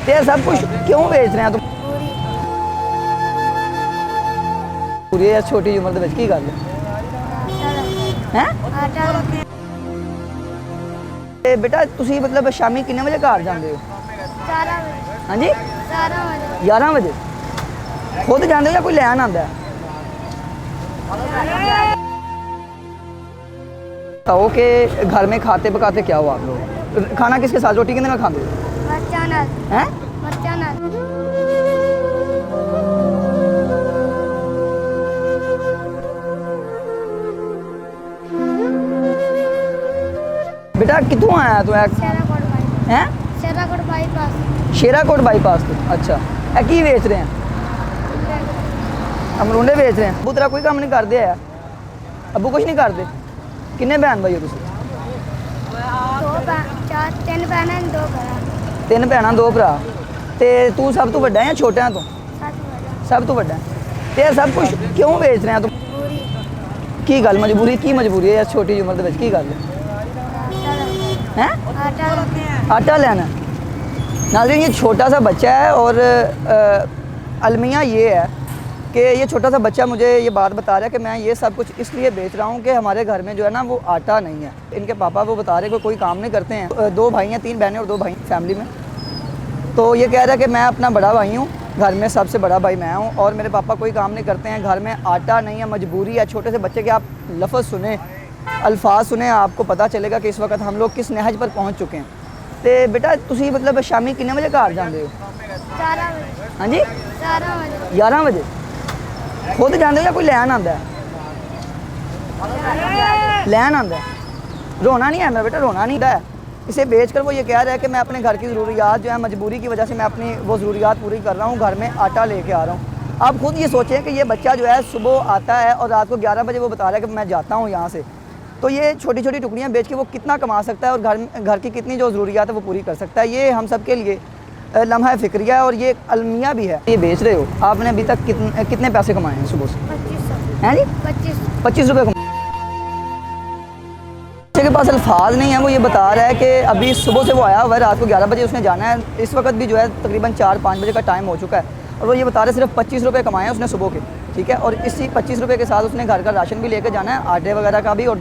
ये सब कुछ क्यों बेच रहे हैं तुम? पूरी या छोटी उम्र ਦੇ ਵਿੱਚ ਕੀ ਗੱਲ ਹੈ ਤੇ ਬੇਟਾ ਤੁਸੀਂ मतलब ਸ਼ਾਮੀ ਕਿੰਨੇ ਵਜੇ ਘਰ ਜਾਂਦੇ ਹੋ? 11 ਵਜੇ। ਹਾਂਜੀ 11 ਵਜੇ। 11 ਵਜੇ खुद जाते हो या कोई लैन आता है? बताओ कि घर में खाते पकाते क्या हो आप लोग? खाना किसके साथ, रोटी कितने में खाते हो? मरचा नाल। हैं? मरचा नाल। बेटा कितों आया तू? शेराकोट बाईपास। हैं? शेराकोट बाईपास। शेराकोट बाईपास तो अच्छा है की बेच रहे हैं? अमरूंडे बेच रहे हैं। अबू तेरा कोई काम नहीं करते है? अबू कुछ नहीं करते? किन्ने बहन भाई हो तुसी? तीन भैन दो भरा। तीन भैन दो भरा। ते तू सब तो बड़ा है या छोटे तो? सब तो बड़ा है। ते सब कुछ क्यों बेच रहे हैं तुम? की गल मजबूरी, की मजबूरी है यार छोटी उम्र के की गल है? आटा लेना। नाज़रीन ये छोटा सा बच्चा है और अलमिया ये है कि ये छोटा सा बच्चा मुझे ये बात बता रहा है कि मैं ये सब कुछ इसलिए बेच रहा हूँ कि हमारे घर में जो है ना वो आटा नहीं है। इनके पापा वो बता रहे कि कोई काम नहीं करते हैं। दो भाई हैं, तीन बहनें और दो भाई फैमिली में। तो ये कह रहा है कि मैं अपना बड़ा भाई हूँ, घर में सबसे बड़ा भाई मैं हूँ और मेरे पापा कोई काम नहीं करते हैं, घर में आटा नहीं है, मजबूरी है। छोटे से बच्चे के आप लफ्ज़ सुने, अल्फाज सुने, आपको पता चलेगा कि इस वक्त हम लोग किस नहज पर पहुँच चुके हैं। तो बेटा तुसी मतलब शामी कितने बजे घर जाते हो? 11 बजे। हाँ जी 11 11 बजे। बजे खुद जाते हो या कोई लैन आता है? लैन आता है। रोना नहीं है मेरा बेटा, रोना नहीं है। इसे बेचकर वो ये कह रहा है कि मैं अपने घर की ज़रूरियात जो है मजबूरी की वजह से मैं अपनी वो ज़रूरियात पूरी कर रहा हूँ, घर में आटा लेके आ रहा हूँ। आप खुद ये सोचें कि ये बच्चा जो है सुबह आता है और रात को 11 बजे वो बता रहा है कि मैं जाता हूँ यहाँ से। तो ये छोटी छोटी टुकड़ियाँ बेच के वो कितना कमा सकता है और घर की कितनी जो ज़रूरियात है वो पूरी कर सकता है। ये हम सब के लिए लम्हा फ़िक्रिया है और ये अलमिया भी है। ये बेच रहे हो, आपने अभी तक कितने पैसे कमाए हैं सुबह से? 2500। हैं जी 25 रुपये कमाए। के पास अल्फाज नहीं है, वो ये बता रहा है कि अभी सुबह से वो आया हुआ है, रात को 11 बजे उसने जाना है। इस वक्त भी जो है तकरीबन 4-5 बजे का टाइम हो चुका है और वो ये बता रहे सिर्फ 25 रुपये कमाए हैं उसने सुबह के, ठीक है। और इसी 25 रुपये के साथ उसने घर का राशन भी लेकर जाना है, आटे वगैरह का भी, और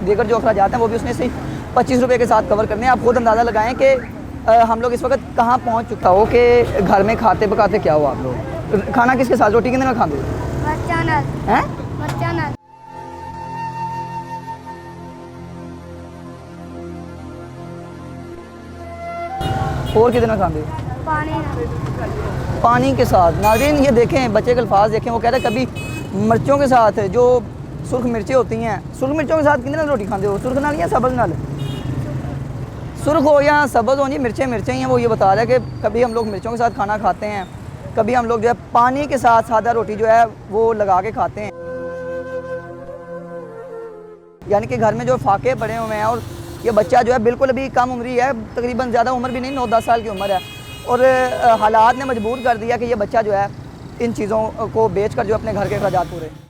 दीगर जो अखराजात हैं वो भी उसने इसी 25 रुपये के साथ कवर करने हैं। आप खुद अंदाज़ा लगाएं कि हम लोग इस वक्त कहाँ पहुँच चुका हो कि घर में खाते पकाते क्या हो आप लोग? खाना किसके साथ, रोटी कितने में खाते हो? मरचा नाल। हैं? मरचा नाल। और कितने में खाते हो? पानी नाल। पानी के साथ। नाज़रीन ये देखें, बच्चे के अल्फाज देखें, वो कह रहे हैं कभी मिर्चों के साथ जो सुर्ख मिर्चें होती हैं, सुर्ख मिर्चों के साथ कितने रोटी खाते हो? सुर्ख नाल या सब्ज़ नाल? सुर्ख हो या सब्ज़ हो जी, मिर्चें ही हैं। वो ये बता रहा है कि कभी हम लोग मिर्चों के साथ खाना खाते हैं, कभी हम लोग जो है पानी के साथ सादा रोटी जो है वो लगा के खाते हैं। यानी कि घर में जो फाके पड़े हुए हैं और ये बच्चा जो है बिल्कुल अभी कम उम्री है, तकरीबन ज़्यादा उम्र भी नहीं, 9-10 साल की उम्र है और हालात ने मजबूर कर दिया कि ये बच्चा जो है इन चीज़ों को बेच कर जो अपने घर के अखराजात पूरे